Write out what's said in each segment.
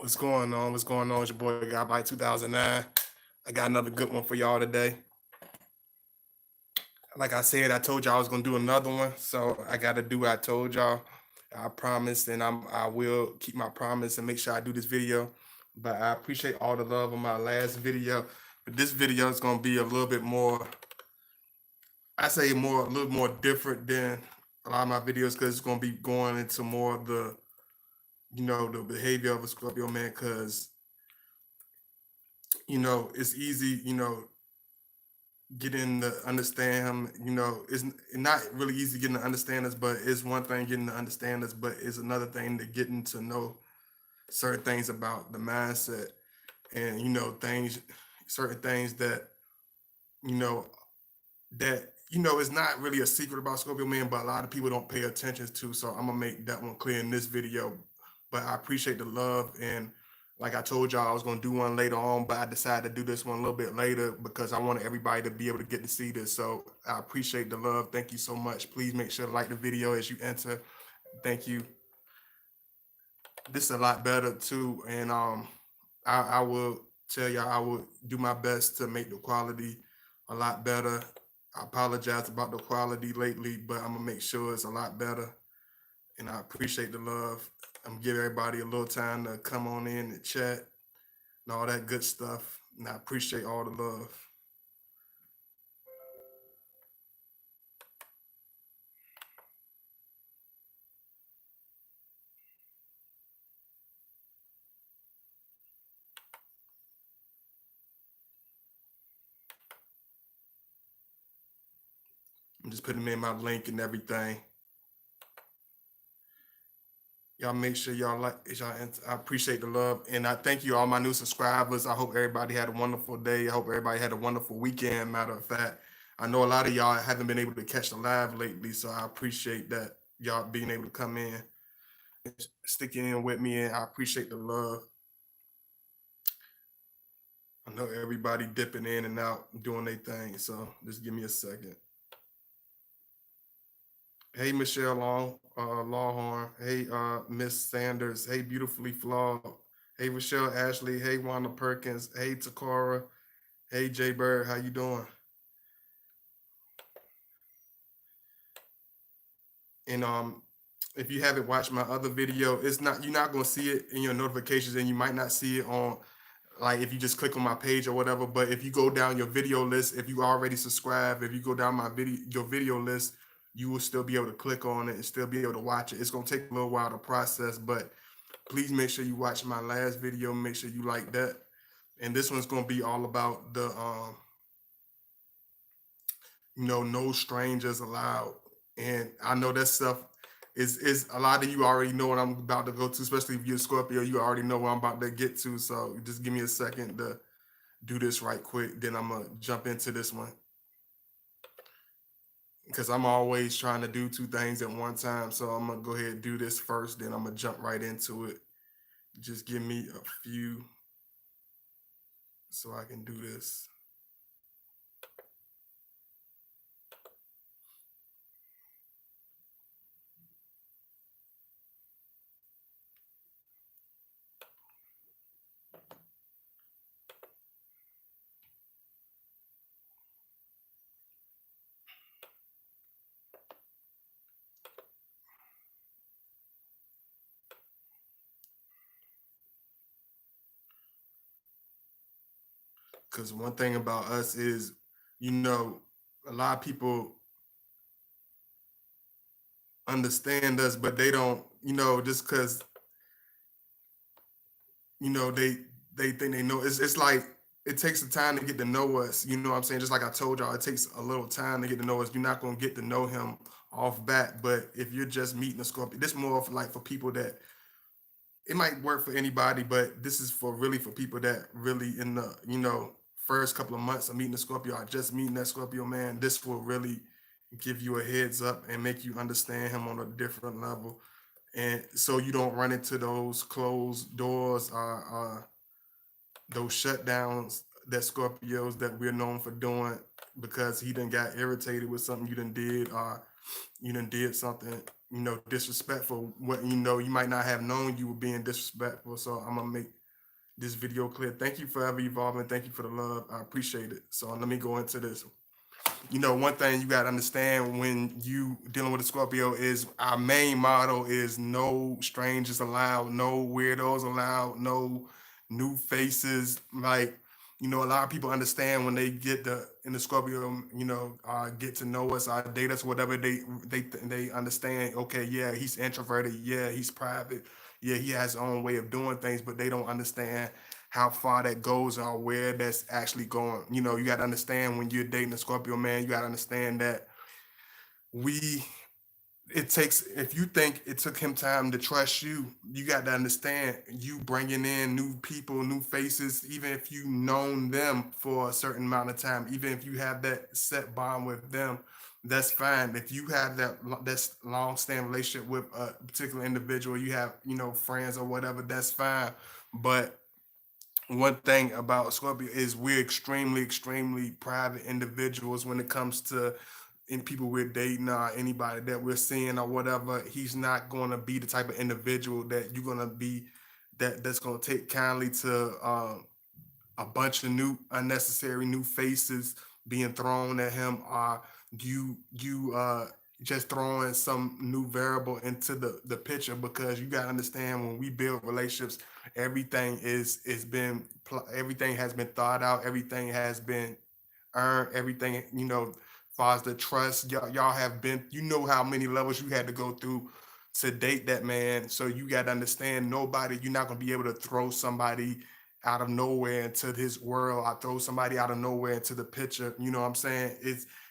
What's going on? What's going on? It's your boy Guy by 2009. I got another good one for y'all today. Like I said, I told y'all I was gonna do another one, so I gotta do what I told y'all. I promised, and I will keep my promise and make sure I do this video. But I appreciate all the love on my last video. But this video is gonna be a little bit more. I say more, a little more different than a lot of my videos because it's gonna be going into more of the, the behavior of a Scorpio man. Because it's easy, getting to understand him. It's not really easy getting to understand us, but it's one thing getting to understand us, but it's another thing to getting to know certain things about the mindset and things, certain things that you know it's not really a secret about Scorpio man, but a lot of people don't pay attention to. So I'm gonna make that one clear in this video. But I appreciate the love, and like I told y'all, I was gonna do one later on, but I decided to do this one a little bit later because I wanted everybody to be able to get to see this. So I appreciate the love. Thank you so much. Please make sure to like the video as you enter. Thank you. This is a lot better too, and I will tell y'all I will do my best to make the quality a lot better. I apologize about the quality lately, but I'm gonna make sure it's a lot better. And I appreciate the love. I'm gonna give everybody a little time to come on in and chat and all that good stuff. And I appreciate all the love. I'm just putting in my link and everything. Y'all make sure y'all like, I appreciate the love. And I thank you, all my new subscribers. I hope everybody had a wonderful day. I hope everybody had a wonderful weekend. Matter of fact, I know a lot of y'all haven't been able to catch the live lately, so I appreciate that y'all being able to come in and stick in with me, and I appreciate the love. I know everybody dipping in and out, doing their thing, so just give me a second. Hey, Michelle Lawhorn. Hey, Miss Sanders. Hey, Beautifully Flawed. Hey, Rochelle Ashley. Hey, Wanda Perkins. Hey, Takora. Hey, Jay Bird. How you doing? And if you haven't watched my other video, you're not gonna see it in your notifications, and you might not see it on, like, if you just click on my page or whatever. But if you go down your video list, if you already subscribe, if you go down your video list, you will still be able to click on it and still be able to watch it. It's gonna take a little while to process, but please make sure you watch my last video. Make sure you like that. And this one's gonna be all about the no strangers allowed. And I know that stuff is a lot of you already know what I'm about to go to, especially if you're a Scorpio. You already know what I'm about to get to. So just give me a second to do this right quick. Then I'm gonna jump into this one, because I'm always trying to do two things at one time. So I'm gonna go ahead and do this first, then I'm gonna jump right into it. Just give me a few so I can do this. Because one thing about us is, a lot of people understand us, but they don't, just because, they think they know. It's like it takes the time to get to know us. You know what I'm saying? Just like I told y'all, it takes a little time to get to know us. You're not gonna get to know him off bat, but if you're just meeting a Scorpio, this more of like for people that it might work for anybody, but this is for people that really in the first couple of months of meeting a Scorpio, or just meeting that Scorpio man. This will really give you a heads up and make you understand him on a different level, and so you don't run into those closed doors or those shutdowns that Scorpios that we're known for doing because he done got irritated with something you done did, or you done did something disrespectful. What you might not have known you were being disrespectful. So I'm gonna make this video clear. Thank you for ever evolving. Thank you for the love. I appreciate it. So let me go into this. One thing you got to understand when you dealing with a Scorpio is our main motto is no strangers allowed, no weirdos allowed, no new faces. Like, a lot of people understand when they get in the Scorpio, get to know us, date us, whatever they understand. Okay, yeah, he's introverted. Yeah, he's private. Yeah, he has his own way of doing things, but they don't understand how far that goes or where that's actually going. You got to understand when you're dating a Scorpio man, you got to understand that we it takes if you think it took him time to trust you, you got to understand you bringing in new people, new faces, even if you known them for a certain amount of time, even if you have that set bond with them, that's fine. If you have that's long standing relationship with a particular individual, you have friends or whatever, that's fine. But one thing about Scorpio is we're extremely private individuals when it comes to any people we're dating or anybody that we're seeing or whatever. He's not going to be the type of individual that you're going to be that's going to take kindly to a bunch of new unnecessary new faces being thrown at him, or you just throwing some new variable into the picture, because you got to understand when we build relationships, everything everything has been thought out, everything has been earned, everything, far as the trust, y'all have been, how many levels you had to go through to date that man. So you got to understand, you're not going to be able to throw somebody out of nowhere into his world. I throw somebody out of nowhere into the picture. You know what I'm saying?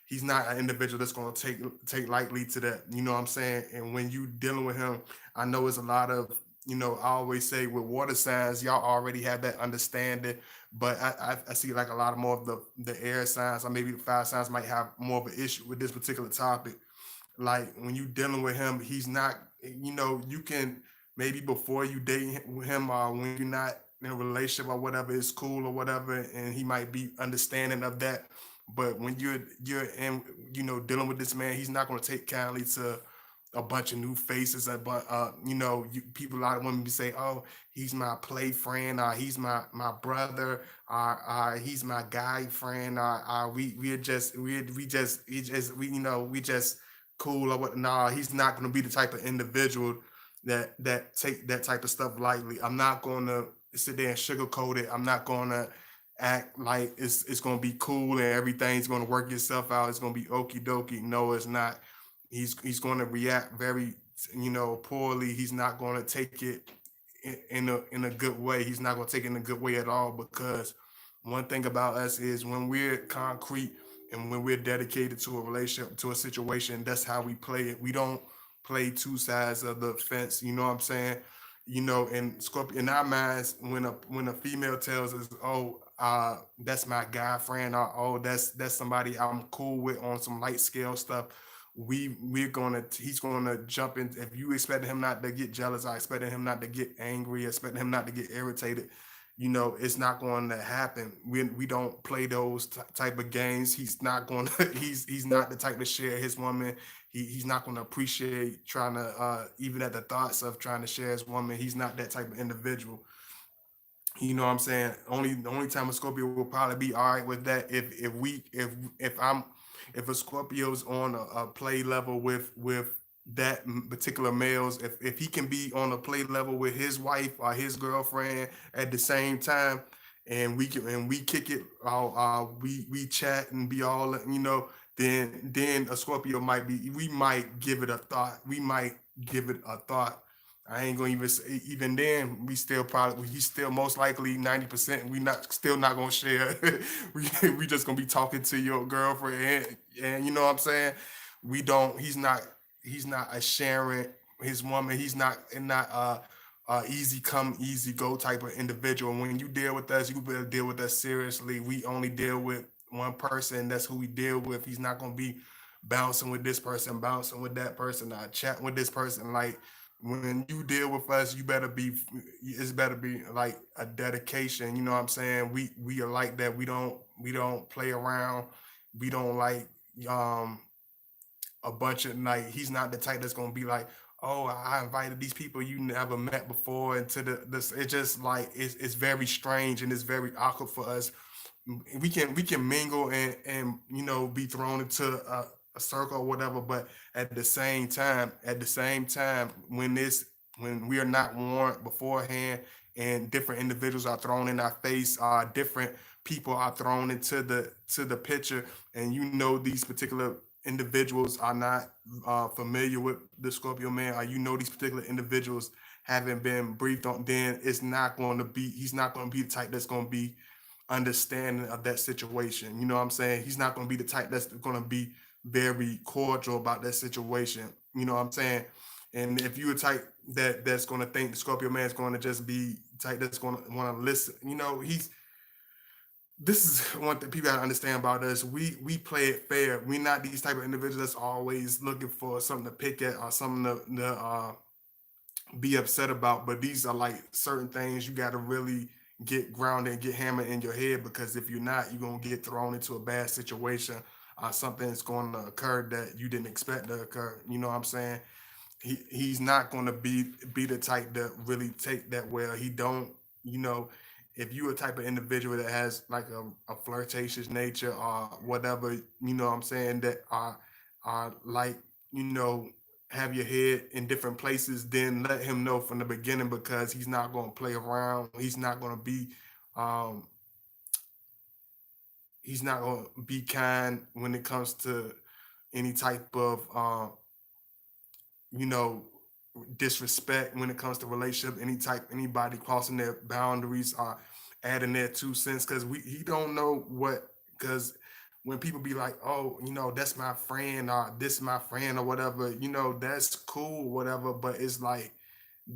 He's not an individual that's going to take lightly to that. You know what I'm saying? And when you dealing with him, I know it's a lot of, I always say with water signs, y'all already have that understanding. But I see like a lot of more of the air signs, or maybe the fire signs might have more of an issue with this particular topic. Like when you dealing with him, he's not, you can maybe before you date him, or when you're not in a relationship or whatever, it's cool or whatever, and he might be understanding of that. But when you're in, dealing with this man, he's not going to take kindly to a bunch of new faces. But people, a lot of women say, "Oh, he's my play friend, or he's my brother, or he's my guy friend, or we just cool or what." Nah, he's not going to be the type of individual that take that type of stuff lightly. I'm not going to sit there and sugarcoat it. I'm not going to act like it's going to be cool and everything's going to work itself out. It's going to be okie dokie. No, it's not. He's going to react very poorly. He's not going to take it in a good way. He's not going to take it in a good way at all, because one thing about us is when we're concrete and when we're dedicated to a relationship, to a situation, that's how we play it. We don't play two sides of the fence. You know what I'm saying? In Scorpio, in our minds, when a female tells us, "Oh, that's my guy friend," or "Oh, that's somebody I'm cool with on some light scale stuff," he's gonna jump in. If you expect him not to get jealous, I expect him not to get angry, I expect him not to get irritated, it's not going to happen. We don't play those type of games. He's not going to he's not the type to share his woman. He's not going to appreciate trying to even at the thoughts of trying to share his woman. He's not that type of individual. You know what I'm saying? The only time a Scorpio will probably be all right with that if a Scorpio's on a play level with that particular males, if he can be on a play level with his wife or his girlfriend at the same time, and we kick it, we chat and be all, then a Scorpio we might give it a thought. We might give it a thought. I ain't gonna even say, even then he's still most likely 90%. We not gonna share. we just gonna be talking to your girlfriend, and you know what I'm saying. We don't. He's not a sharing his woman. He's not easy come easy go type of individual. When you deal with us, you better deal with us seriously. We only deal with one person. That's who we deal with. He's not gonna be bouncing with this person, bouncing with that person, chatting with this person. Like when you deal with us, it's better be like a dedication. You know what I'm saying? We are like that. We don't play around. We don't like um a bunch of like he's not the type that's gonna be like, oh, I invited these people you never met before into the this. It's just like it's very strange and it's very awkward for us. We can mingle and be thrown into a circle or whatever, but at the same time when we are not warned beforehand and different individuals are thrown in our face, different people are thrown into the picture, and these particular individuals are not familiar with the Scorpio man, or these particular individuals haven't been briefed on, then he's not going to be the type that's going to be understanding of that situation. You know what I'm saying? He's not going to be the type that's going to be very cordial about that situation. You know what I'm saying? And if you're a type that's going to think the Scorpio man is going to just be type that's going to want to listen, he's this is one thing people gotta understand about us. We play it fair. We're not these type of individuals that's always looking for something to pick at or something to be upset about. But these are like certain things you gotta really get grounded and get hammered in your head, because if you're not, you're gonna get thrown into a bad situation. Something's going to occur that you didn't expect to occur. You know what I'm saying? He's not going to be the type that really take that well. He don't, you know, if you a type of individual that has like a flirtatious nature or whatever, what I'm saying, that are like, you know, have your head in different places, then let him know from the beginning, because he's not going to play around. Um he's not going to be kind when it comes to any type of you know, disrespect when it comes to relationship, anybody crossing their boundaries or adding their 2 cents, because we he don't know what, because when people be like, oh, that's my friend or this my friend or whatever, that's cool, whatever, but it's like,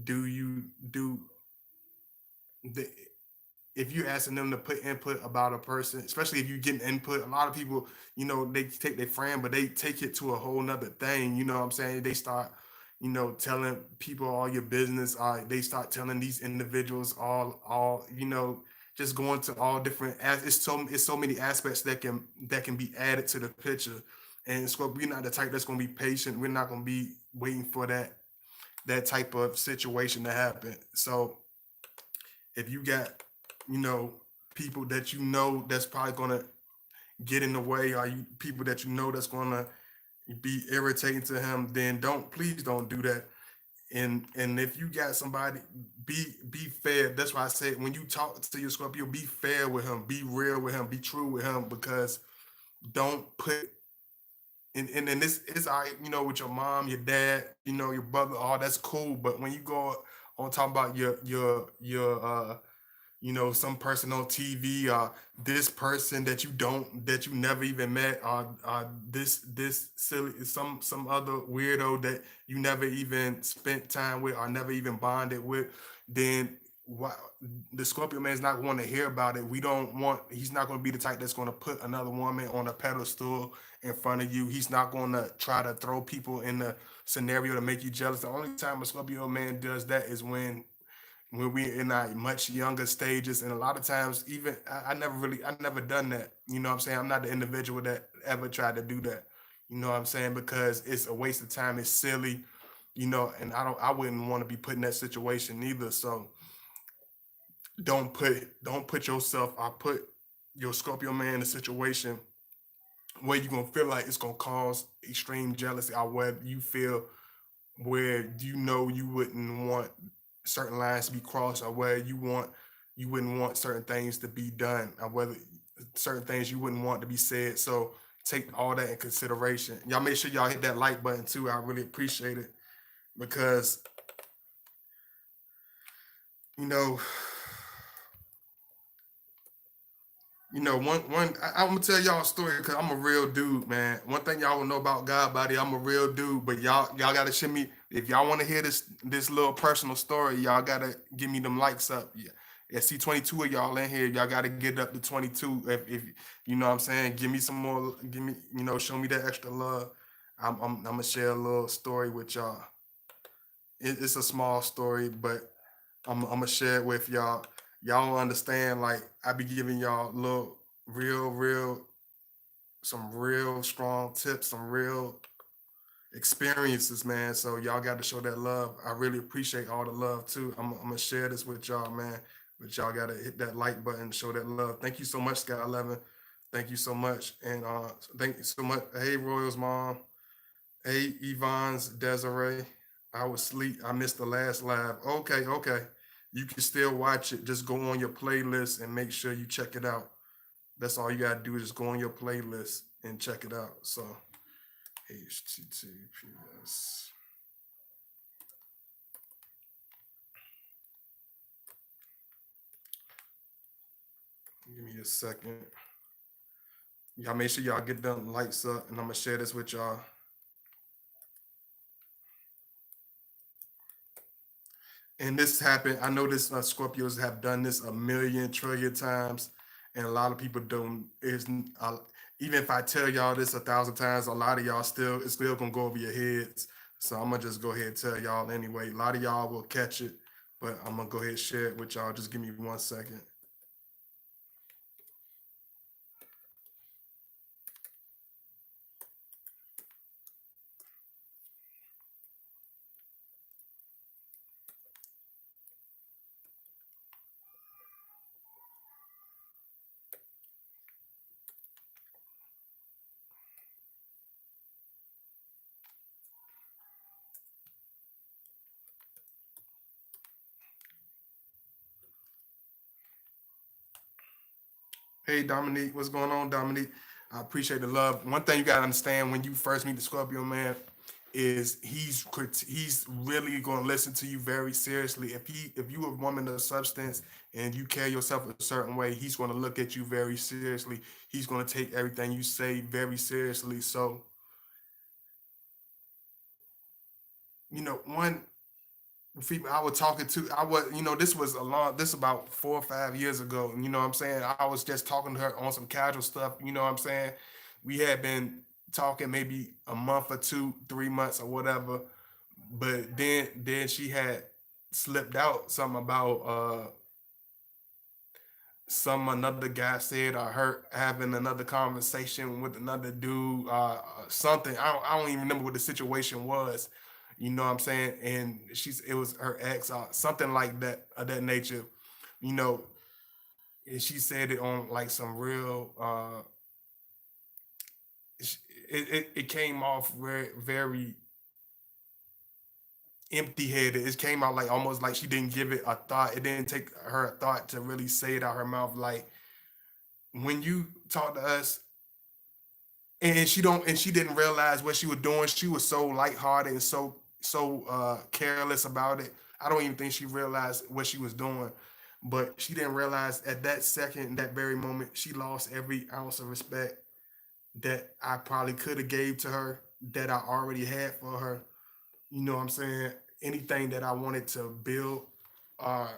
do you do the if you asking them to put input about a person, especially if you getting input, a lot of people, they take their friend, but they take it to a whole nother thing. You know what I'm saying? They start, telling people all your business. They start telling these individuals all, just going to all different. It's so many aspects that can be added to the picture. And it's going we're not the type that's going to be patient. We're not going to be waiting for that type of situation to happen. So if you got, you know, people that that's probably gonna get in the way, or people that that's gonna be irritating to him, then please don't do that. And if you got somebody, be fair. That's why I said, when you talk to your Scorpio, be fair with him, be real with him, be true with him, because don't put and this is all right, with your mom, your dad, your brother, all that's cool. But when you go on talking about your some person on TV, or this person that you never even met, or this silly some other weirdo that you never even spent time with or never even bonded with, then why the Scorpio man's not going to hear about it. He's not going to be the type that's going to put another woman on a pedestal in front of you. He's not going to try to throw people in the scenario to make you jealous. The only time a Scorpio man does that is when we in our much younger stages, and a lot of times, even I never done that. You know what I'm saying? I'm not the individual that ever tried to do that. You know what I'm saying? Because it's a waste of time. It's silly, and I wouldn't want to be put in that situation either. So don't put yourself, or put your Scorpio man in a situation where you're gonna feel like it's gonna cause extreme jealousy, or where you feel where you wouldn't want certain lines to be crossed, or where you wouldn't want certain things to be done, or whether certain things you wouldn't want to be said. So take all that in consideration. Y'all make sure y'all hit that like button too. I really appreciate it, because you know I'm gonna tell y'all a story, because I'm a real dude, man. One thing y'all will know about God body, I'm a real dude. But y'all gotta show me, if y'all want to hear this little personal story. Y'all gotta give me them likes up. Yeah, yeah. See, 22 of y'all in here. Y'all gotta get up to 22. If you know what I'm saying, give me some more. Give me, show me that extra love. I'm gonna share a little story with y'all. It's a small story, but I'm gonna share it with y'all. Y'all don't understand. Like, I be giving y'all little, real, some real strong tips, some real. experiences, man. So y'all got to show that love. I really appreciate all the love too. I'm gonna share this with y'all, man. But y'all gotta hit that like button, show that love. Thank you so much, Sky 11. Thank you so much, and thank you so much. Hey, Royals mom. Hey, Yvonne's Desiree. I was asleep. I missed the last live. Okay, okay. You can still watch it. Just go on your playlist and make sure you check it out. That's all you gotta do is just go on your playlist and check it out. So HTTPS. Give me a second. Y'all make sure y'all get them lights up, and I'm gonna share this with y'all. And this happened. I know this Scorpios have done this a million trillion times, and a lot of people don't. Is even if I tell y'all this 1,000 times, a lot of y'all still it's still gonna go over your heads. So I'm gonna just go ahead and tell y'all anyway. A lot of y'all will catch it, but I'm gonna go ahead and share it with y'all. Just give me 1 second. Hey Dominique, what's going on, Dominique? I appreciate the love. One thing you gotta understand when you first meet the Scorpio man is he's really gonna listen to you very seriously. If you a woman of substance and you carry yourself a certain way, he's gonna look at you very seriously. He's gonna take everything you say very seriously. So one people I was talking to, I was, this about 4 or 5 years ago. You know what I'm saying? I was just talking to her on some casual stuff. You know what I'm saying? We had been talking maybe a month or two, 3 months or whatever. But then she had slipped out something about some another guy said or her having another conversation with another dude, something. I don't even remember what the situation was. You know what I'm saying? And it was her ex, something like that of that nature. You know, and she said it on like some real. It came off very empty headed. It came out like almost like she didn't give it a thought. It didn't take her a thought to really say it out her mouth. Like when you talk to us, and she didn't realize what she was doing. She was so lighthearted and so careless about it. I don't even think she realized what she was doing, but she didn't realize at that second, that very moment, she lost every ounce of respect that I probably could have gave to her, that I already had for her. You know what I'm saying? Anything that I wanted to build, or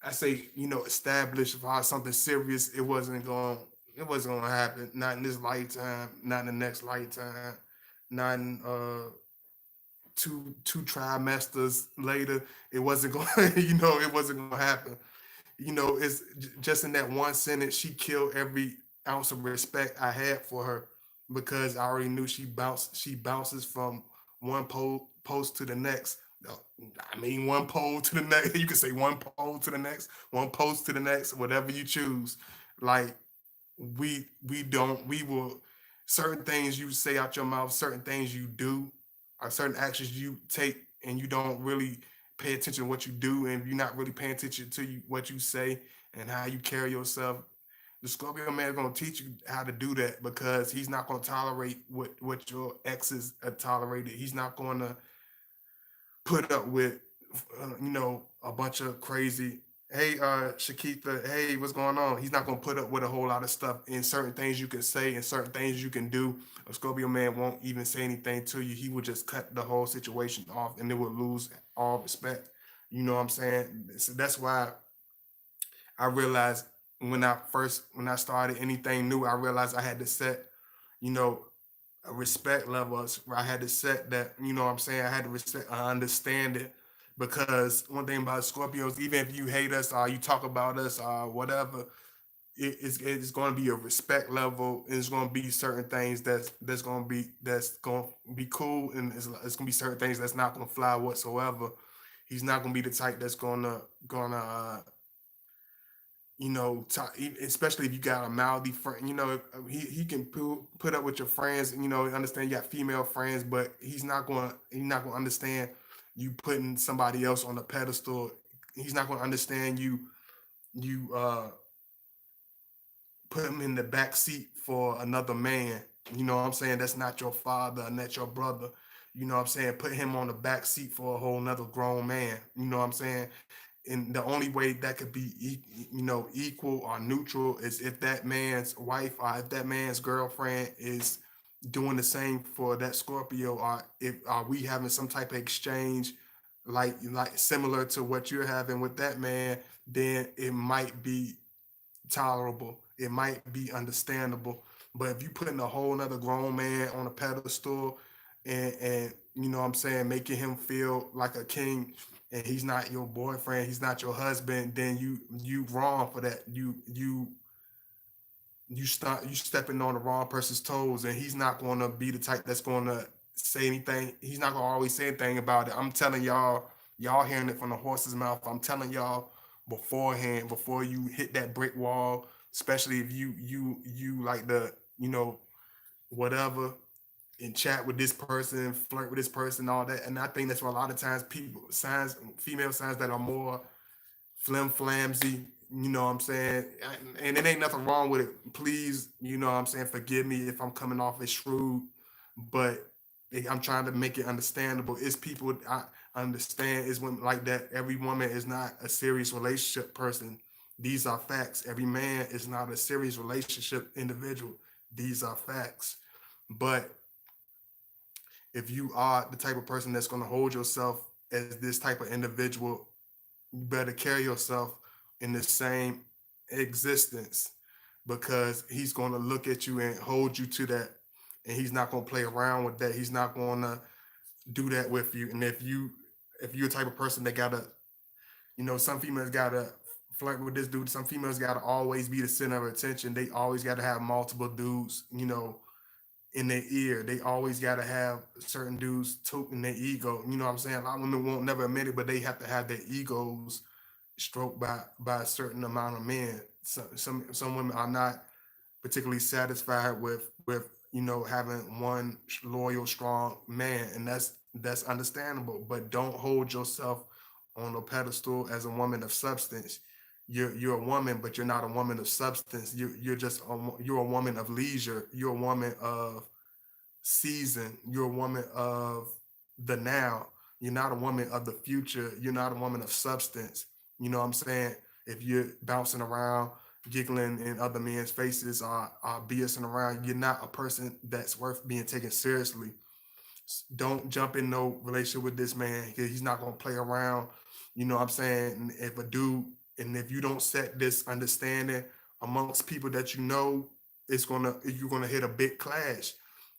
I say, establish for something serious, it wasn't gonna happen. Not in this lifetime, not in the next lifetime, not in two trimesters later. It wasn't going, it wasn't gonna happen. It's just in that one sentence, she killed every ounce of respect I had for her, because I already knew she bounces from one post to the next. I mean, one pole to the next. You could say one pole to the next, one post to the next, whatever you choose. Like we will, certain things you say out your mouth, certain things you do, or certain actions you take, and you don't really pay attention to what you do, and you're not really paying attention to what you say and how you carry yourself. The Scorpio man is going to teach you how to do that, because he's not going to tolerate what your exes tolerated. He's not going to put up with, a bunch of crazy. Hey, Shakitha, hey, what's going on? He's not gonna put up with a whole lot of stuff, and certain things you can say and certain things you can do. A Scorpio man won't even say anything to you. He will just cut the whole situation off, and it will lose all respect. You know what I'm saying? So that's why I realized when I started anything new, I realized I had to set, you know, a respect level where I had to set that, what I'm saying? I had to respect, I understand it. Because one thing about Scorpios, even if you hate us or you talk about us or whatever, it's going to be a respect level, and it's going to be certain things that's going to be cool, and it's going to be certain things that's not going to fly whatsoever. He's not going to be the type that's gonna especially if you got a mouthy friend, he can put up with your friends, understand you got female friends, but he's not going to understand you putting somebody else on a pedestal. He's not going to understand you put him in the back seat for another man. You know what I'm saying? That's not your father and that's your brother. You know what I'm saying? Put him on the back seat for a whole nother grown man. You know what I'm saying? And the only way that could be equal or neutral is if that man's wife or if that man's girlfriend is doing the same for that Scorpio, or if are we having some type of exchange like similar to what you're having with that man, then it might be tolerable. It might be understandable. But if you putting a whole nother grown man on a pedestal and you know what I'm saying, making him feel like a king, and he's not your boyfriend, he's not your husband, then you wrong for that. You stepping on the wrong person's toes, and he's not gonna be the type that's gonna say anything. He's not gonna always say anything about it. I'm telling y'all hearing it from the horse's mouth. I'm telling y'all beforehand, before you hit that brick wall, especially if you like the whatever, and chat with this person, flirt with this person, all that. And I think that's why a lot of times female signs that are more flim flamsy. You know what I'm saying? And it ain't nothing wrong with it. Please, you know what I'm saying? Forgive me if I'm coming off as shrewd, but I'm trying to make it understandable. It's people I understand is women like that. Every woman is not a serious relationship person. These are facts. Every man is not a serious relationship individual. These are facts. But if you are the type of person that's going to hold yourself as this type of individual, you better carry yourself in the same existence, because he's going to look at you and hold you to that, and he's not going to play around with that. He's not going to do that with you. And if you're a type of person that gotta, some females gotta flirt with this dude, some females gotta always be the center of attention. They always gotta have multiple dudes, in their ear. They always got to have certain dudes toting their ego. You know what I'm saying? A lot of women won't never admit it, but they have to have their egos stroked by a certain amount of men. Some women are not particularly satisfied with having one loyal, strong man, and that's understandable. But don't hold yourself on a pedestal as a woman of substance. You're a woman, but you're not a woman of substance. You're a woman of leisure. You're a woman of season. You're a woman of the now. You're not a woman of the future. You're not a woman of substance. You know what I'm saying? If you're bouncing around, giggling in other men's faces, or BSing around, you're not a person that's worth being taken seriously. Don't jump in no relationship with this man, because he's not gonna play around. You know what I'm saying? And if you don't set this understanding amongst people that you're gonna hit a big clash.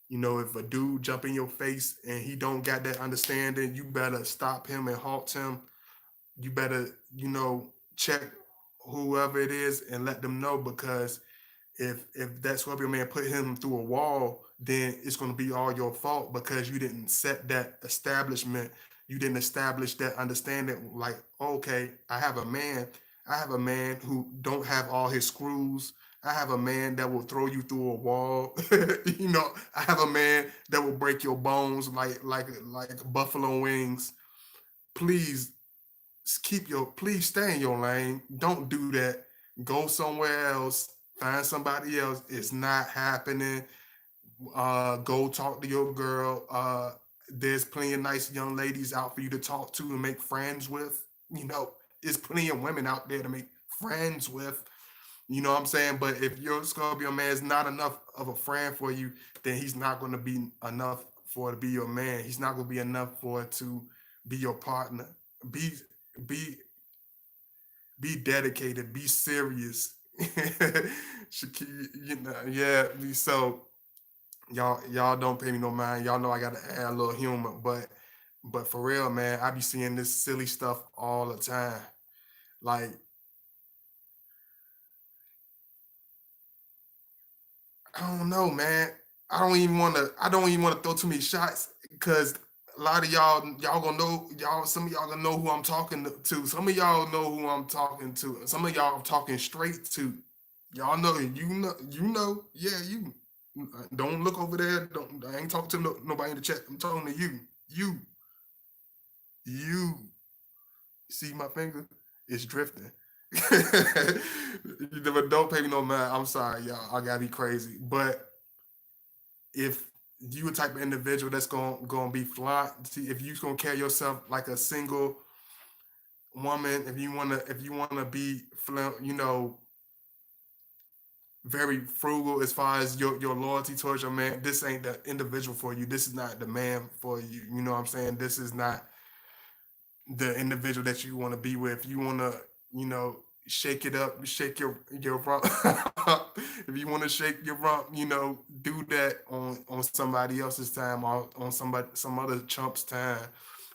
If a dude jump in your face and he don't got that understanding, you better stop him and halt him. You better, check whoever it is and let them know, because if that Scorpio man put him through a wall, then it's going to be all your fault, because you didn't set that establishment. You didn't establish that understanding. Like, okay, I have a man who don't have all his screws. I have a man that will throw you through a wall. I have a man that will break your bones like buffalo wings. Please please stay in your lane. Don't do that. Go somewhere else. Find somebody else. It's not happening. Go talk to your girl. There's plenty of nice young ladies out for you to talk to and make friends with. There's plenty of women out there to make friends with. You know what I'm saying? But if your Scorpio man is not enough of a friend for you, then he's not going to be enough for it to be your man. He's not going to be enough for it to be your partner. Be be be dedicated. Be serious. Yeah. So y'all don't pay me no mind. Y'all know I got to add a little humor, but for real, man, I be seeing this silly stuff all the time. Like, I don't know, man. I don't even want to throw too many shots because a lot of y'all gonna know y'all. Some of y'all gonna know who I'm talking to. Some of y'all know who I'm talking to. Some of y'all I'm talking straight to. Y'all know, you know. Yeah, you. Don't look over there. Don't. I ain't talking to nobody in the chat. I'm talking to you. You. See my finger? It's drifting. But don't pay me no mind. I'm sorry, y'all. I gotta be crazy. But if you a type of individual that's gonna be fly, see if you gonna carry yourself like a single woman, if you wanna be, you know, very frugal as far as your loyalty towards your man, this ain't the individual for you. This is not the man for you. You know what I'm saying? This is not the individual that you want to be with. You want to, you know, shake it up, shake your rump. If you want to shake your rump, you know, do that on somebody else's time or on some other chump's time.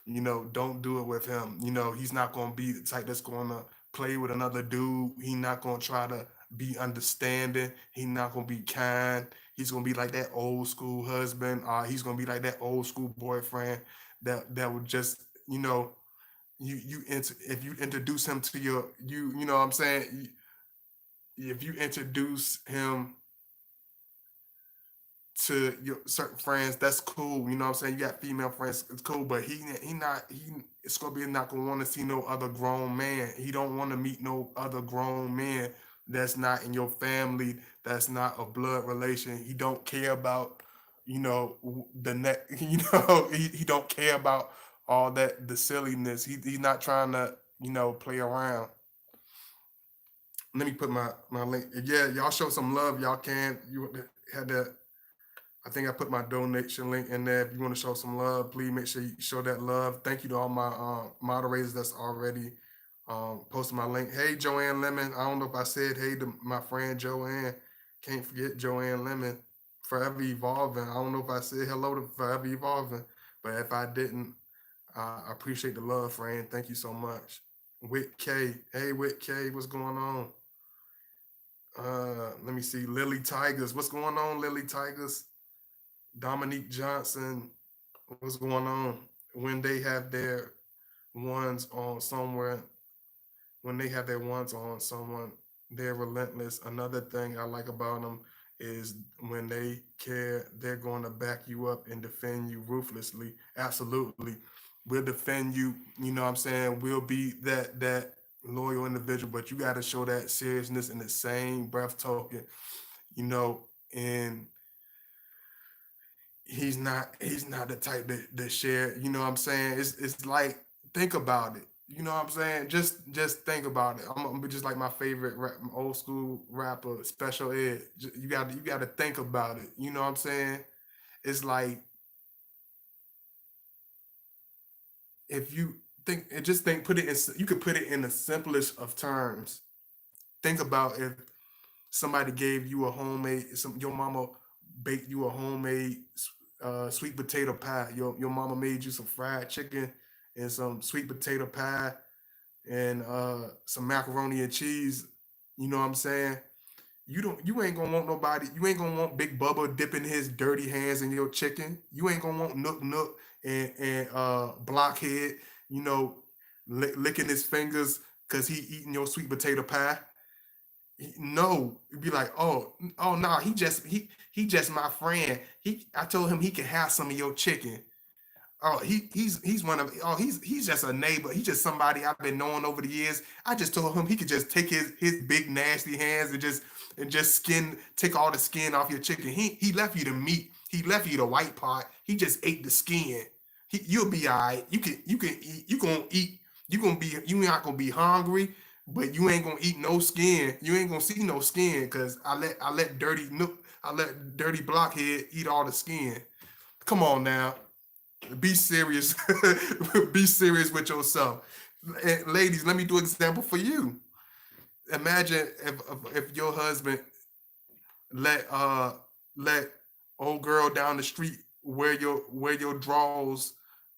You know, don't do it with him. You know, he's not gonna be the type that's gonna play with another dude. He's not gonna try to be understanding. He's not gonna be kind. He's gonna be like that old school husband. He's gonna be like that old school boyfriend that would just, you know, if you introduce him to you know what I'm saying, if you introduce him to your certain friends, that's cool. You know what I'm saying? You got female friends, it's cool, but he Scorpio not gonna want to see no other grown man. He don't want to meet no other grown man that's not in your family, that's not a blood relation. He don't care about, you know, the net. You know, he don't care about all that the silliness. He's not trying to, you know, play around. Let me put my link. Yeah, y'all show some love. Y'all can. You had that. I think I put my donation link in there. If you want to show some love, please make sure you show that love. Thank you to all my moderators that's already posted my link. Hey, Joanne Lemon. I don't know if I said hey to my friend Joanne. Can't forget Joanne Lemon. Forever Evolving. I don't know if I said hello to Forever Evolving, but if I didn't, I appreciate the love, friend. Thank you so much. Whit K. Hey, Whit K. What's going on? Let me see. Lily Tigers. What's going on, Lily Tigers? Dominique Johnson, what's going on? When they have their ones on somewhere, when they have their ones on someone, they're relentless. Another thing I like about them is when they care, they're going to back you up and defend you ruthlessly. Absolutely. We'll defend you, you know what I'm saying? We'll be that loyal individual, but you got to show that seriousness in the same breath token, you know, and he's not the type that share, you know what I'm saying? It's like, think about it. You know what I'm saying? Just think about it. I'm gonna be just like my favorite old school rapper, Special Ed. You got to think about it. You know what I'm saying? It's like if you think and just think, put it in. You could put it in the simplest of terms. Think about if somebody gave you a homemade, your mama baked you a homemade sweet potato pie. Your mama made you some fried chicken and some sweet potato pie and some macaroni and cheese. You know what I'm saying? You ain't gonna want nobody. You ain't gonna want Big Bubba dipping his dirty hands in your chicken. You ain't gonna want Nook and Blockhead, you know, licking his fingers because he eating your sweet potato pie. No, you'd be like, oh no, he just my friend. I told him he can have some of your chicken. Oh, he's one of he's just a neighbor. He's just somebody I've been knowing over the years. I just told him he could just take his big nasty hands and just take all the skin off your chicken. He left you the meat. He left you the white part. He just ate the skin. You'll be all right. You can eat. You gonna eat. You not gonna be hungry, but you ain't gonna eat no skin. You ain't gonna see no skin because I let dirty blockhead eat all the skin. Come on now, be serious. Be serious with yourself. And ladies, let me do an example for you. Imagine if your husband let let old girl down the street wear your drawers,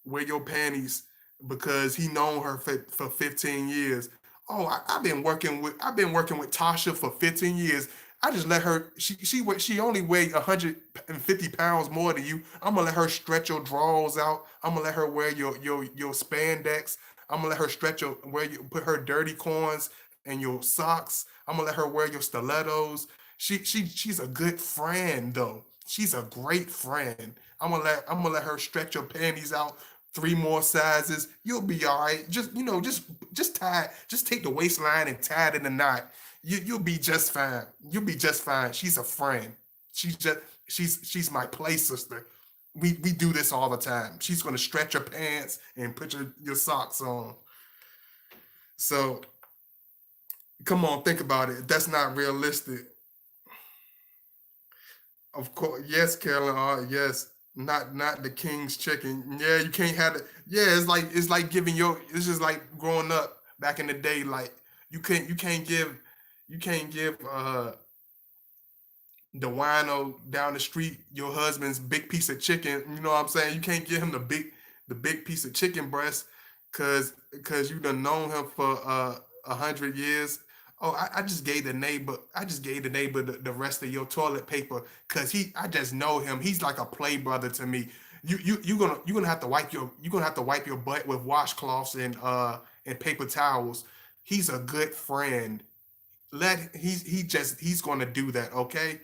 wear your panties because he known her for 15 years. Oh, I've been working with Tasha for 15 years. I just let her. She only weigh 150 pounds more than you. I'm gonna let her stretch your drawers out. I'm gonna let her wear your spandex. I'm gonna let her stretch your wear you put her dirty corns and your socks. I'm gonna let her wear your stilettos. She's a good friend though. She's a great friend. I'm gonna let her stretch your panties out 3 more sizes. You'll be all right. Just tie. Just take the waistline and tie it in a knot. You'll be just fine. You'll be just fine. She's a friend. She's just she's my play sister. We do this all the time. She's gonna stretch your pants and put your socks on. So come on, think about it. That's not realistic. Of course, yes, Carolyn. Yes, not the king's chicken. Yeah, you can't have it. Yeah, it's like giving your. It's just like growing up back in the day. Like you can't give the wino down the street your husband's big piece of chicken. You know what I'm saying? You can't give him the big piece of chicken breast because you done known him for 100 years. Oh, I just gave the neighbor the rest of your toilet paper because I just know him. He's like a play brother to me. You're gonna have to wipe your butt with washcloths and paper towels. He's a good friend. He's gonna do that, okay?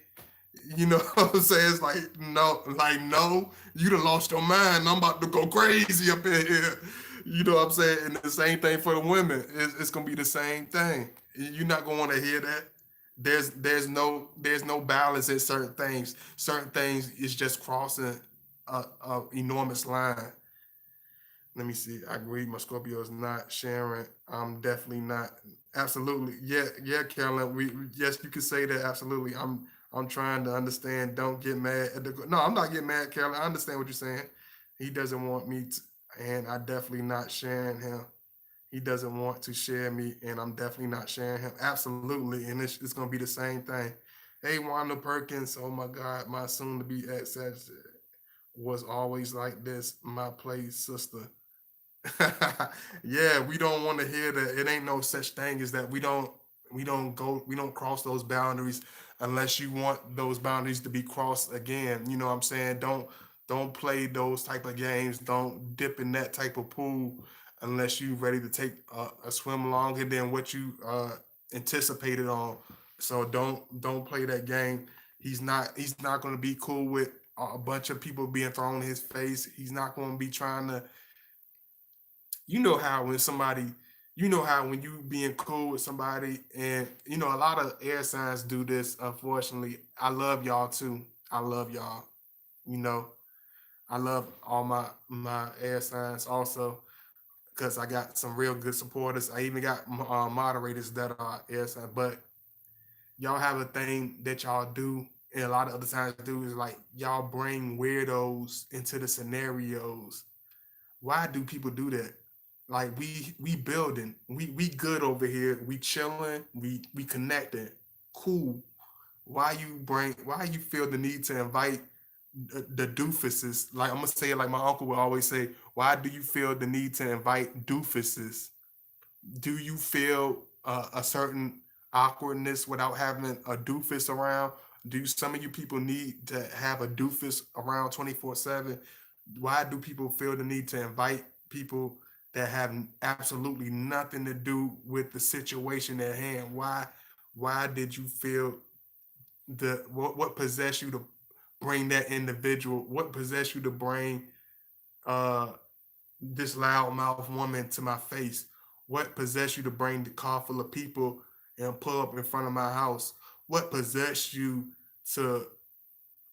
You know what I'm saying? It's no, you done lost your mind. I'm about to go crazy up in here. You know what I'm saying? And the same thing for the women. It's gonna be the same thing. You're not gonna want to hear that. There's no balance in certain things. Certain things is just crossing a enormous line. Let me see. I agree. My Scorpio is not sharing. I'm definitely not. Absolutely. Yeah, yeah, Carolyn. Yes, you could say that. Absolutely. I'm trying to understand. Don't get mad at the. No, I'm not getting mad, Carolyn. I understand what you're saying. He doesn't want me to, and I definitely not sharing him. He doesn't want to share me, and I'm definitely not sharing him. Absolutely, and it's gonna be the same thing. Hey, Wanda Perkins. Oh my God, my soon-to-be ex was always like this. My play sister. Yeah, we don't want to hear that. It ain't no such thing as that. We don't cross those boundaries unless you want those boundaries to be crossed again. You know what I'm saying? Don't play those type of games. Don't dip in that type of pool unless you ready to take a swim longer than what you anticipated on. So don't play that game. He's not going to be cool with a bunch of people being thrown in his face. He's not going to be trying to. you know how when somebody you know how when you being cool with somebody, and a lot of air signs do this, unfortunately. I love y'all too. I love y'all. you know I love all my air signs also, because I got some real good supporters. I even got moderators that are air signs. But y'all have a thing that y'all do, and a lot of other times do, is like y'all bring weirdos into the scenarios. Why do people do that? Like we building, we good over here, we chilling, we connecting, cool. Why you feel the need to invite the doofuses? Like, I'm gonna say it like my uncle would always say, why do you feel the need to invite doofuses? Do you feel a certain awkwardness without having a doofus around? Do some of you people need to have a doofus around 24/7? Why do people feel the need to invite people that have absolutely nothing to do with the situation at hand? Why did you feel what possessed you to bring that individual? What possessed you to bring uh this loudmouth woman to my face? What possessed you to bring the car full of people and pull up in front of my house? What possessed you to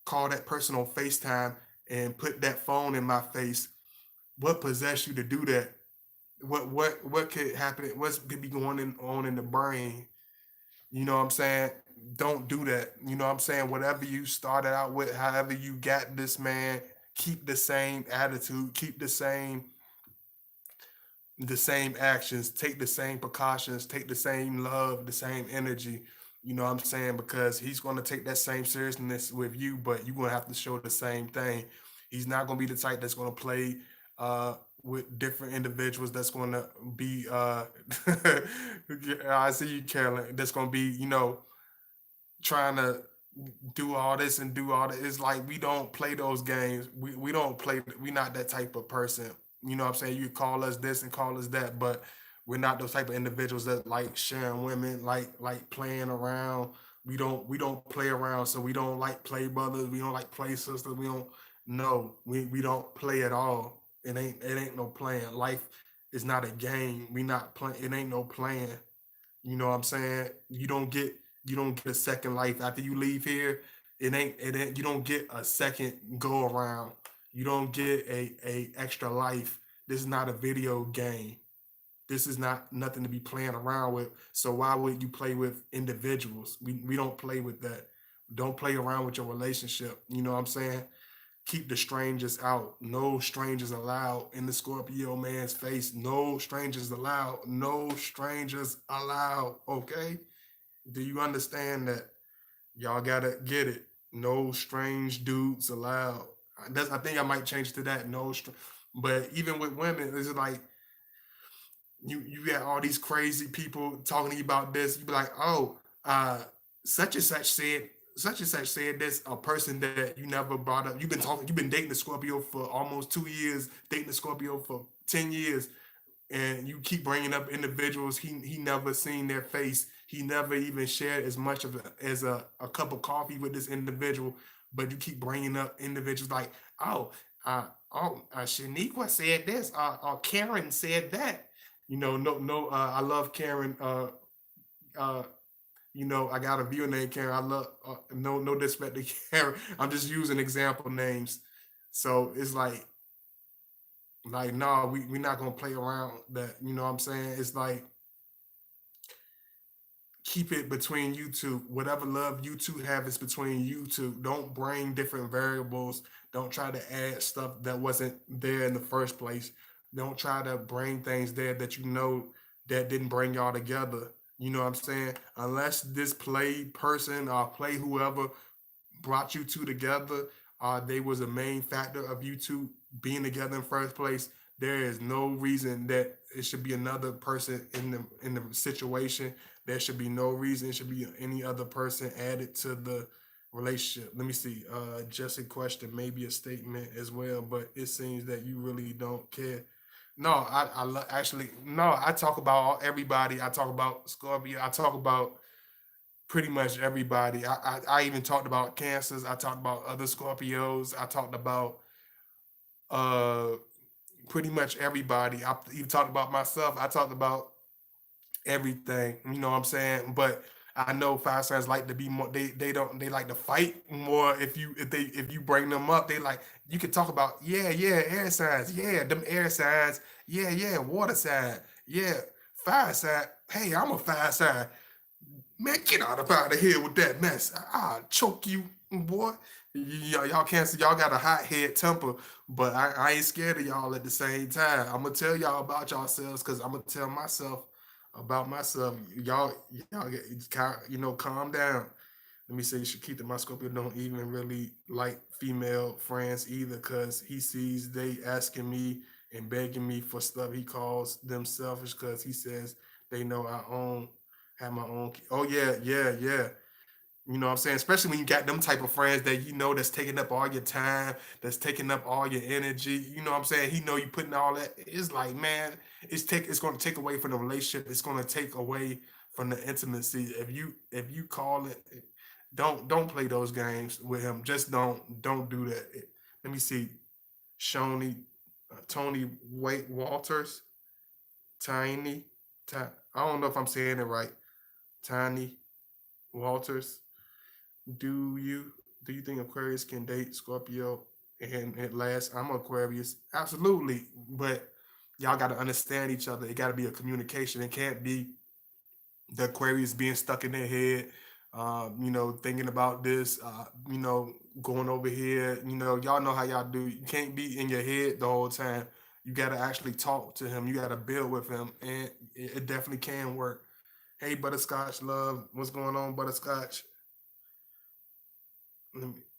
call that person on FaceTime and put that phone in my face? What possessed you to do that? What could happen? What could be on in the brain? You know what I'm saying? Don't do that. You know what I'm saying? Whatever you started out with, however you got this man, keep the same attitude, keep the same actions, take the same precautions, take the same love, the same energy. You know what I'm saying? Because he's going to take that same seriousness with you, but you're going to have to show the same thing. He's not going to be the type that's going to play uh, with different individuals. That's going to be, I see you, Carolyn. That's going to be, trying to do all this and do all that. It's like we don't play those games. We don't play. We not that type of person. You know what I'm saying? You call us this and call us that, but we're not those type of individuals that like sharing women, like playing around. We don't play around, so we don't like play brothers. We don't like play sisters. We don't. No, we don't play at all. It ain't no playing. Life is not a game. We not playing. It ain't no playing. You know what I'm saying? You don't get a second life after you leave here. It ain't you don't get a second go around. You don't get a extra life. This is not a video game. This is not nothing to be playing around with. So why would you play with individuals? We don't play with that. Don't play around with your relationship. You know what I'm saying? Keep the strangers out. No strangers allowed in the Scorpio man's face. No strangers allowed. No strangers allowed. Okay? Do you understand that? Y'all gotta get it. No strange dudes allowed. I think I might change to that. But even with women, it's like you got all these crazy people talking to you about this. You be like, oh, such and such said this. A person that you never brought up. You've been dating the Scorpio for almost 2 years, dating the Scorpio for 10 years, and you keep bringing up individuals he never seen their face. He never even shared as much of as a cup of coffee with this individual, but you keep bringing up individuals like, oh, Shaniqua said this, Karen said that. No, no. I love Karen. Uh, I got a viewer named Karen. I love no disrespect to Karen. I'm just using example names. So it's like no, we not gonna play around that. You know what I'm saying? It's like keep it between you two. Whatever love you two have is between you two. Don't bring different variables. Don't try to add stuff that wasn't there in the first place. Don't try to bring things there that you know that didn't bring y'all together. You know what I'm saying? Unless this play person or play whoever brought you two together, they was a main factor of you two being together in first place. There is no reason that it should be another person in the situation. There should be no reason it should be any other person added to the relationship. Let me see. Just a question, maybe a statement as well, but it seems that you really don't care. No, actually no. I talk about everybody. I talk about Scorpio. I talk about pretty much everybody. I even talked about cancers. I talked about other Scorpios. I talked about uh pretty much everybody. I even talked about myself. I talked about everything. You know what I'm saying? But I know fire signs like to be more. They like to fight more. If you bring them up, they like you can talk about yeah air signs, yeah them air signs, yeah water sign, yeah fire sign. Hey, I'm a fire sign. Man, get out of here with that mess. I'll choke you, boy. Y'all can't see y'all got a hot head temper, but I ain't scared of y'all at the same time. I'm gonna tell y'all about yourselves because I'm gonna tell myself about myself. Y'all get calm down. Let me say Shakita, my Scorpio don't even really like female friends either because he sees they asking me and begging me for stuff. He calls them selfish because he says they know I have my own. Oh yeah. You know what I'm saying? Especially when you got them type of friends that that's taking up all your time, that's taking up all your energy. You know what I'm saying? He know you putting all that. It's like, man, it's gonna take away from the relationship. It's gonna take away from the intimacy. If you call it, don't play those games with him. Just don't do that. Let me see. Shoney, Tony Wait Walters, Tiny, I don't know if I'm saying it right. Tiny Walters. Do you do you think Aquarius can date Scorpio and at last? I'm Aquarius, absolutely, but y'all got to understand each other. It got to be a communication. It can't be the Aquarius being stuck in their head, thinking about this, going over here. Y'all know how y'all do. You can't be in your head the whole time. You got to actually talk to him. You got to build with him, and it definitely can work. Hey, Butterscotch, love, what's going on, Butterscotch?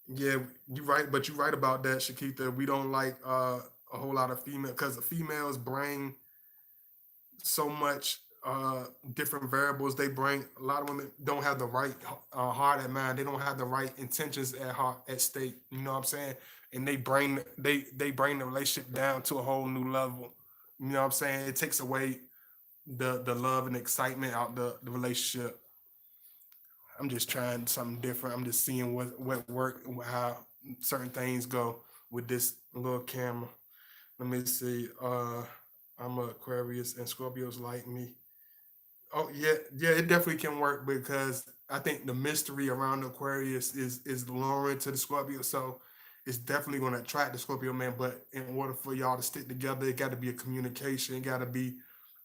Yeah, you're right, but you're right about that, Shakita. We don't like a whole lot of female because the females bring so much. different variables they bring. A lot of women don't have the right heart at mind. They don't have the right intentions at heart at stake. You know what I'm saying? And they bring the relationship down to a whole new level. You know what I'm saying? It takes away the love and excitement out the relationship. I'm just trying something different. I'm just seeing what work, how certain things go with this little camera. Let me see. I'm a Aquarius and Scorpios like me. Oh yeah, yeah, it definitely can work because I think the mystery around Aquarius is luring to the Scorpio, so it's definitely going to attract the Scorpio man. But in order for y'all to stick together, it got to be a communication, it got to be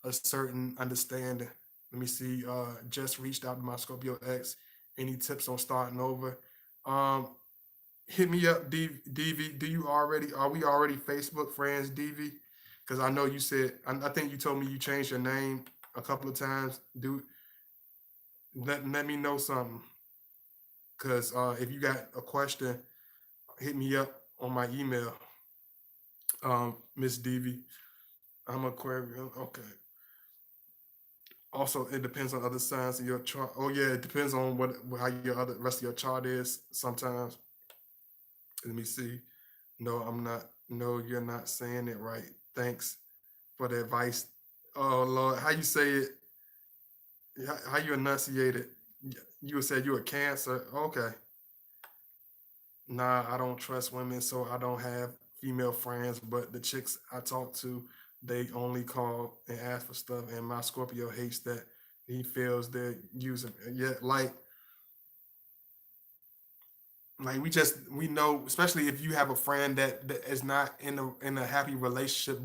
a certain understanding. Let me see. Just reached out to my Scorpio ex. Any tips on starting over? Um, Hit me up, DV. Do you already? Are we already Facebook friends, DV? Because I know you said. I think you told me you changed your name a couple of times. Do let me know something. Because if you got a question, hit me up on my email, Miss DV. I'm Aquarius. Okay. Also, it depends on other signs in your chart. Oh yeah, it depends on what how your other rest of your chart is. Sometimes. Let me see. No, I'm not. No, you're not saying it right. Thanks for the advice. Oh Lord, how you say it? How you enunciate it? You said you a Cancer. Okay. Nah, I don't trust women, so I don't have female friends. But the chicks I talk to, they only call and ask for stuff. And my Scorpio hates that. He feels they're using. Yeah, we know, especially if you have a friend that is not in a happy relationship.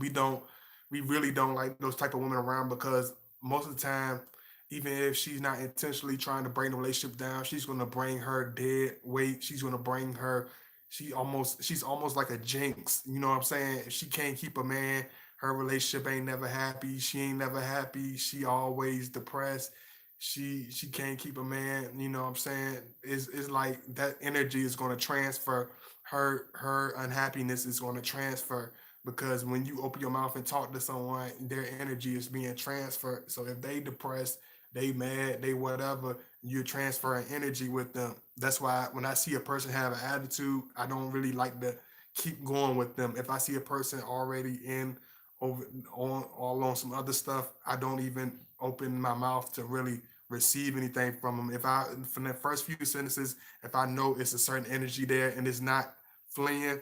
We really don't like those type of women around because most of the time, even if she's not intentionally trying to bring the relationship down, she's gonna bring her dead weight. She's gonna bring her. She's almost like a jinx. You know what I'm saying? If she can't keep a man, her relationship ain't never happy. She ain't never happy. She always depressed. She can't keep a man. You know what I'm saying? It's like that energy is going to transfer. Her unhappiness is going to transfer because when you open your mouth and talk to someone, their energy is being transferred. So if they depressed, they mad, they whatever, you're transferring energy with them. That's why when I see a person have an attitude, I don't really like to keep going with them. If I see a person already in over on all on some other stuff, I don't even open my mouth to really receive anything from them. If I from the first few sentences, if I know it's a certain energy there and it's not fleeing,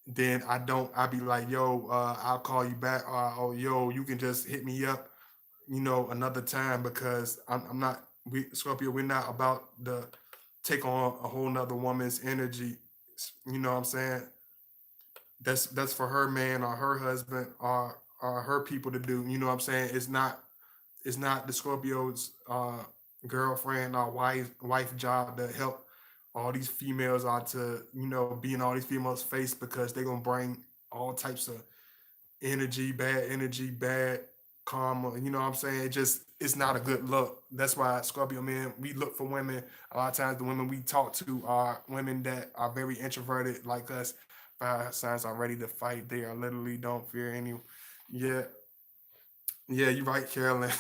then I don't. I be like, yo, I'll call you back. Oh, yo, you can just hit me up, another time because I'm not. We Scorpio, we're not about the take on a whole nother woman's energy. You know what I'm saying? That's for her man or her husband or her people to do. You know what I'm saying? It's not the Scorpio's girlfriend or wife job to help all these females out to be in all these females' face because they're gonna bring all types of energy, bad karma. You know what I'm saying? It's not a good look. That's why Scorpio men, we look for women. A lot of times the women we talk to are women that are very introverted like us. Fire signs are ready to fight. They are literally don't fear any. Yeah, yeah, you're right, Carolyn.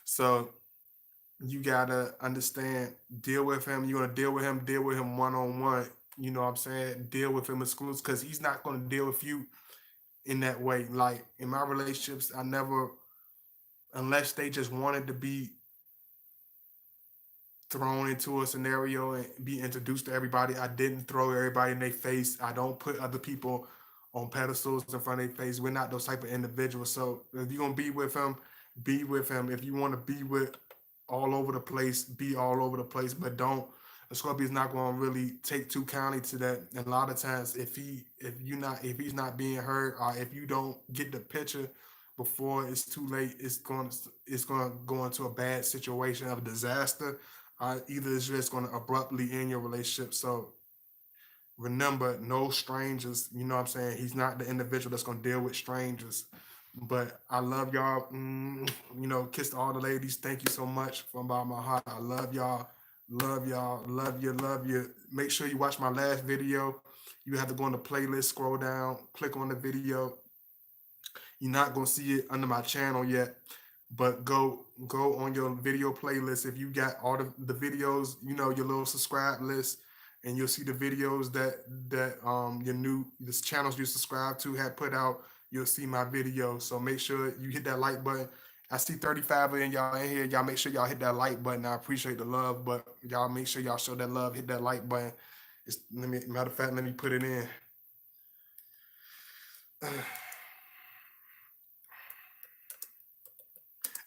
So you gotta understand, deal with him. You're gonna deal with him one on one. You know what I'm saying? Deal with him exclusive because he's not gonna deal with you in that way. Like in my relationships, I never, unless they just wanted to be thrown into a scenario and be introduced to everybody, I didn't throw everybody in their face. I don't put other people on pedestals in front of their face. We're not those type of individuals. So if you're gonna be with him, be with him. If you want to be with all over the place, be all over the place, but don't. A Scorpio's not going to really take too kindly to that. And a lot of times, if he's not being heard, or if you don't get the picture before it's too late, it's going to go into a bad situation of disaster. Either it's just going to abruptly end your relationship. So remember, no strangers. You know what I'm saying? He's not the individual that's going to deal with strangers. But I love y'all. Kiss to all the ladies. Thank you so much from bottom of my heart. I love y'all. Love y'all. Love you. Love you. Make sure you watch my last video. You have to go on the playlist, scroll down, click on the video. You're not going to see it under my channel yet. But go on your video playlist if you got all the videos, your little subscribe list, and you'll see the videos that your new this channels you subscribe to had put out. You'll see my video. So make sure you hit that like button. I see 35 of y'all in here. Y'all make sure y'all hit that like button. I appreciate the love, but y'all make sure y'all show that love. Hit that like button. Matter of fact, let me put it in.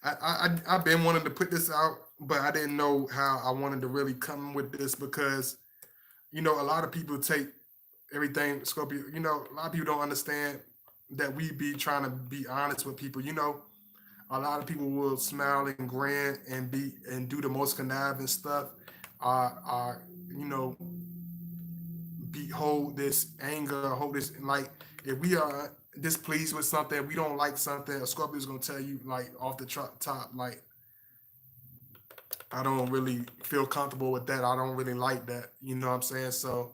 I've been wanting to put this out, but I didn't know how I wanted to really come with this because a lot of people take everything Scorpio. A lot of people don't understand that we be trying to be honest with people. A lot of people will smile and grin and do the most conniving stuff. Are hold this anger, hold this like if we are displeased with something, we don't like something, a Scorpio is gonna tell you like off the top, like I don't really feel comfortable with that. I don't really like that. You know what I'm saying? So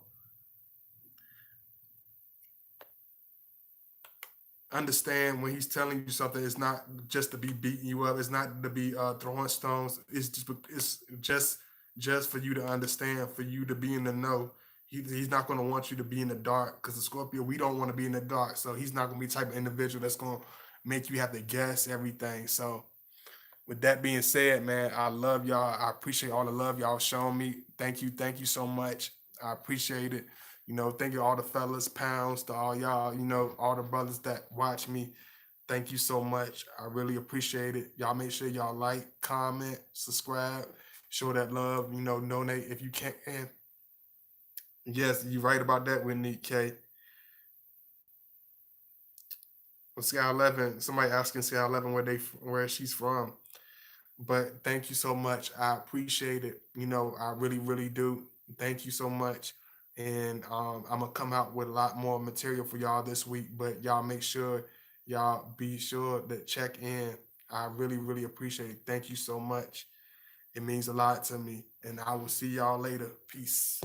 understand when he's telling you something, it's not just to be beating you up. It's not to be throwing stones. It's just for you to understand, for you to be in the know. He's not going to want you to be in the dark because the Scorpio, we don't want to be in the dark. So he's not going to be the type of individual that's going to make you have to guess everything. So with that being said, man, I love y'all. I appreciate all the love y'all shown me. Thank you so much. I appreciate it. Thank you all the fellas, pounds to all y'all. All the brothers that watch me. Thank you so much. I really appreciate it. Y'all make sure y'all like, comment, subscribe, show that love. Donate if you can. Yes, you right about that, Whitney K. Sky 11. Somebody asking Sky 11 where she's from. But thank you so much. I appreciate it. I really, really do. Thank you so much. And I'm gonna come out with a lot more material for y'all this week. But y'all make sure y'all be sure to check in. I really, really appreciate it. Thank you so much. It means a lot to me. And I will see y'all later. Peace.